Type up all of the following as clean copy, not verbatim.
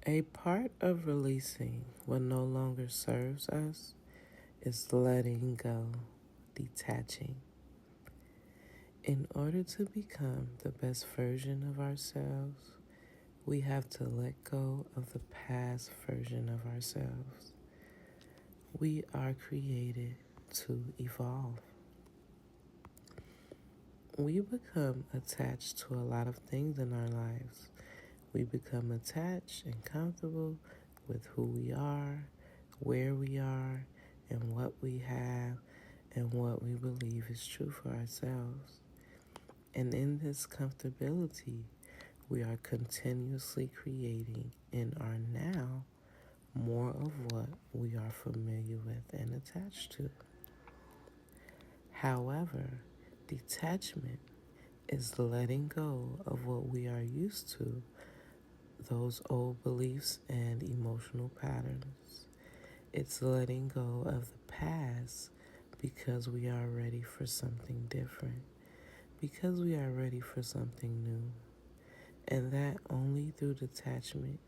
A part of releasing what no longer serves us is letting go, detaching. In order to become the best version of ourselves, we have to let go of the past version of ourselves. We are created to evolve. We become attached to a lot of things in our lives. We become attached and comfortable with who we are, where we are, and what we have, and what we believe is true for ourselves. And in this comfortability, we are continuously creating in our now more of what we are familiar with and attached to. However, detachment is letting go of what we are used to, those old beliefs and emotional patterns. It's letting go of the past because we are ready for something different, because we are ready for something new. And that only through detachment,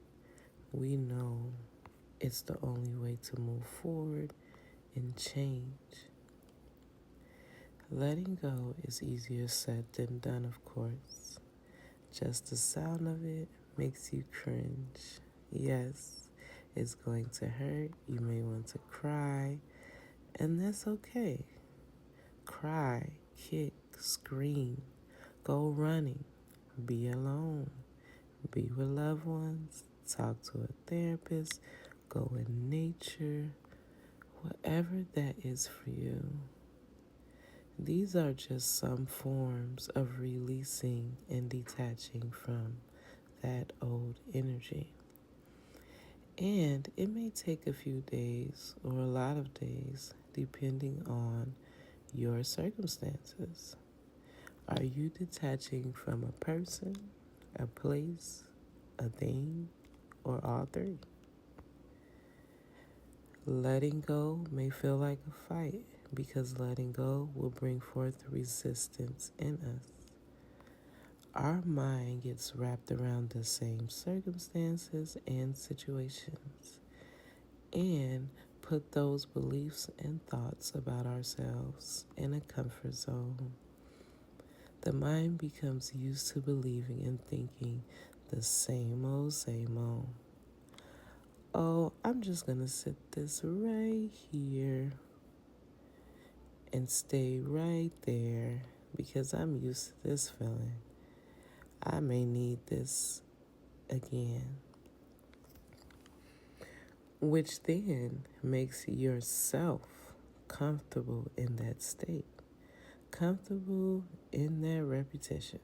we know it's the only way to move forward and change. Letting go is easier said than done, of course. Just the sound of it makes you cringe. Yes, it's going to hurt. You may want to cry, and that's okay. Cry, kick, scream, go running, be alone, be with loved ones, talk to a therapist, go in nature, whatever that is for you. These are just some forms of releasing and detaching from that old energy. And it may take a few days or a lot of days depending on your circumstances. Are you detaching from a person, a place, a thing, or all three? Letting go may feel like a fight because letting go will bring forth resistance in us. Our mind gets wrapped around the same circumstances and situations and put those beliefs and thoughts about ourselves in a comfort zone. The mind becomes used to believing and thinking the same old, same old. Oh, I'm just going to sit this right here and stay right there because I'm used to this feeling. I may need this again. Which then makes yourself comfortable in that state, comfortable in that repetition.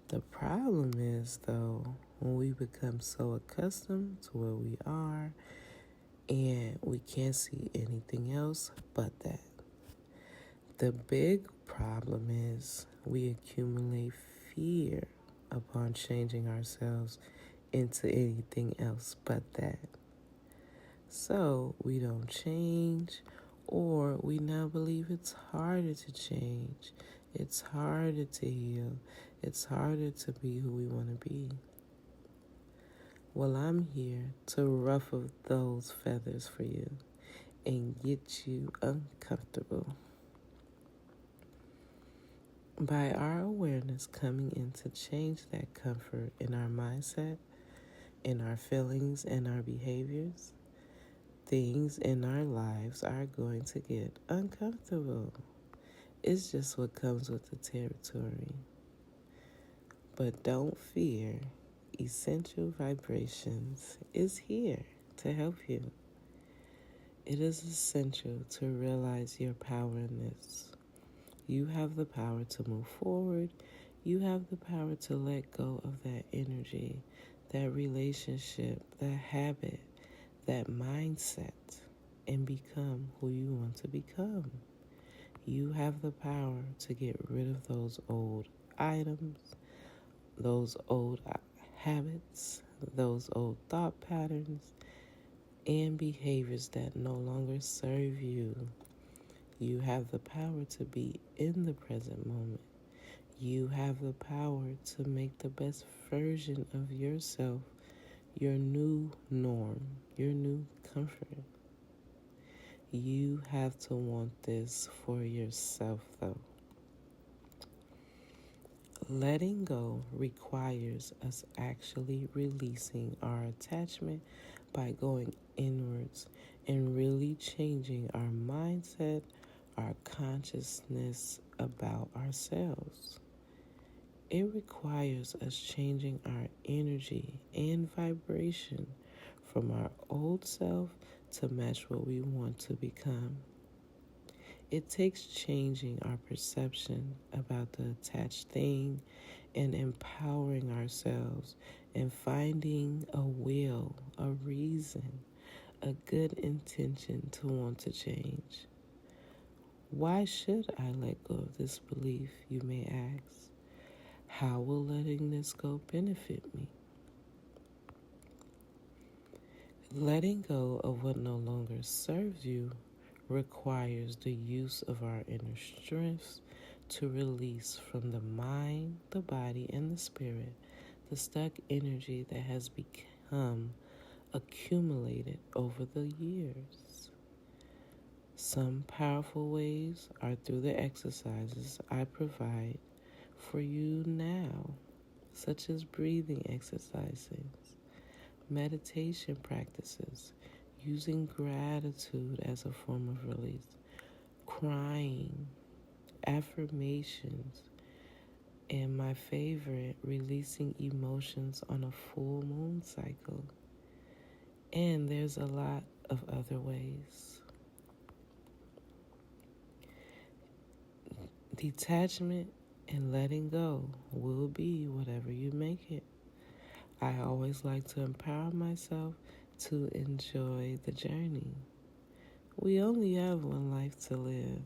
The problem is, though, when we become so accustomed to where we are and we can't see anything else but that. The big problem is we accumulate fear upon changing ourselves into anything else but that. So we don't change, or we now believe it's harder to change. It's harder to heal. It's harder to be who we want to be. Well, I'm here to ruffle those feathers for you and get you uncomfortable. By our awareness coming in to change that comfort in our mindset, in our feelings, and our behaviors, things in our lives are going to get uncomfortable. It's just what comes with the territory. But don't fear. Essential Vibrations is here to help you. It is essential to realize your power in this. You have the power to move forward. You have the power to let go of that energy, that relationship, that habit, that mindset, and become who you want to become. You have the power to get rid of those old items, those old habits, those old thought patterns, and behaviors that no longer serve you. You have the power to be in the present moment. You have the power to make the best version of yourself your new norm, your new comfort. You have to want this for yourself, though. Letting go requires us actually releasing our attachment by going inwards and really changing our mindset, our consciousness about ourselves. It requires us changing our energy and vibration from our old self to match what we want to become. It takes changing our perception about the attached thing and empowering ourselves and finding a will, a reason, a good intention to want to change. Why should I let go of this belief, you may ask? How will letting this go benefit me? Letting go of what no longer serves you requires the use of our inner strengths to release from the mind, the body, and the spirit the stuck energy that has become accumulated over the years. Some powerful ways are through the exercises I provide for you now, such as breathing exercises, meditation practices, using gratitude as a form of release, crying, affirmations, and my favorite, releasing emotions on a full moon cycle. And there's a lot of other ways. Detachment and letting go will be whatever you make it. I always like to empower myself to enjoy the journey. We only have one life to live.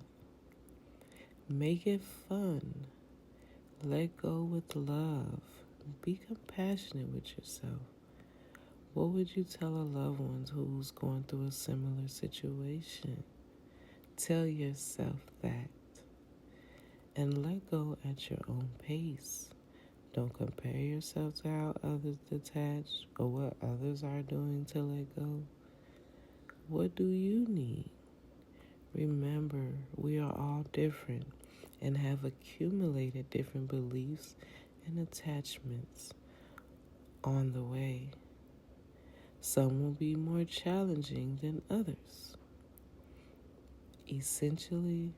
Make it fun. Let go with love. Be compassionate with yourself. What would you tell a loved one who's going through a similar situation? Tell yourself that. And let go at your own pace. Don't compare yourself to how others detach or what others are doing to let go. What do you need? Remember, we are all different and have accumulated different beliefs and attachments on the way. Some will be more challenging than others. Essentially,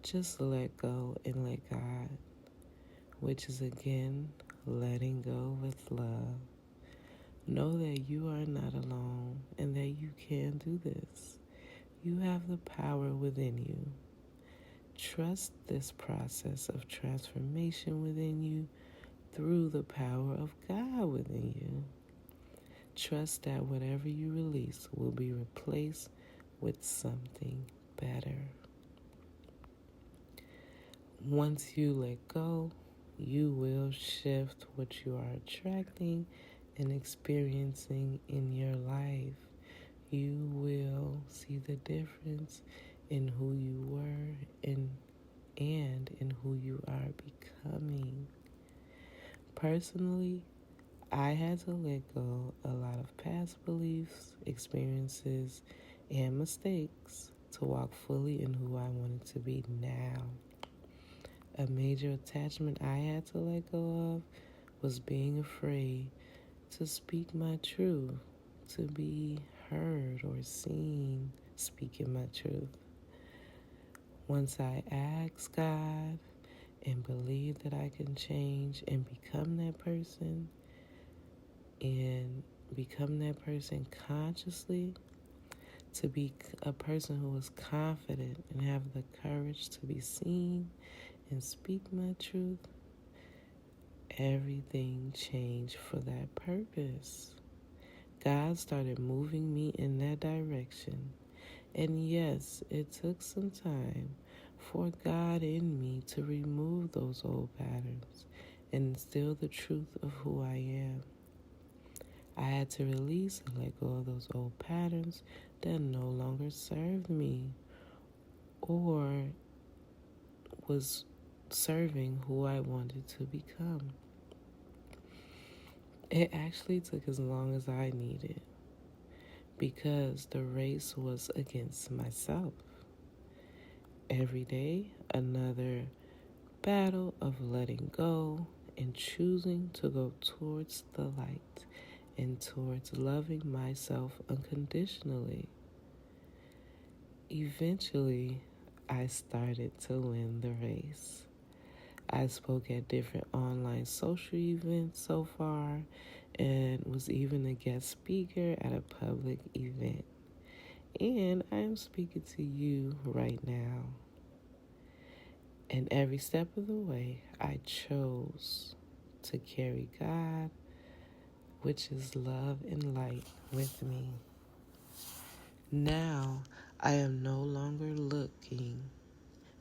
just let go and let God, which is again letting go with love. Know that you are not alone and that you can do this. You have the power within you. Trust this process of transformation within you through the power of God within you. Trust that whatever you release will be replaced with something better. Once you let go, you will shift what you are attracting and experiencing in your life. You will see the difference in who you were and in who you are becoming. Personally, I had to let go a lot of past beliefs, experiences, and mistakes to walk fully in who I wanted to be now. A major attachment I had to let go of was being afraid to speak my truth, to be heard or seen speaking my truth. Once I asked God and believed that I can change and become that person consciously, to be a person who is confident and have the courage to be seen and speak my truth, everything changed for that purpose. God started moving me in that direction. And yes, it took some time for God in me to remove those old patterns and instill the truth of who I am. I had to release and let go of those old patterns that no longer served me or was serving who I wanted to become. It actually took as long as I needed because the race was against myself. Every day, another battle of letting go and choosing to go towards the light and towards loving myself unconditionally. Eventually, I started to win the race. I spoke at different online social events so far and was even a guest speaker at a public event. And I am speaking to you right now. And every step of the way, I chose to carry God, which is love and light, with me. Now, I am no longer looking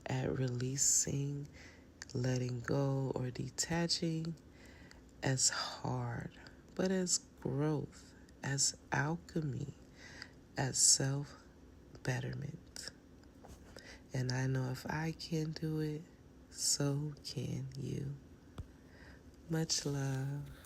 at releasing, letting go, or detaching as hard, but as growth, as alchemy, as self betterment. And I know if I can do it, so can you. Much love.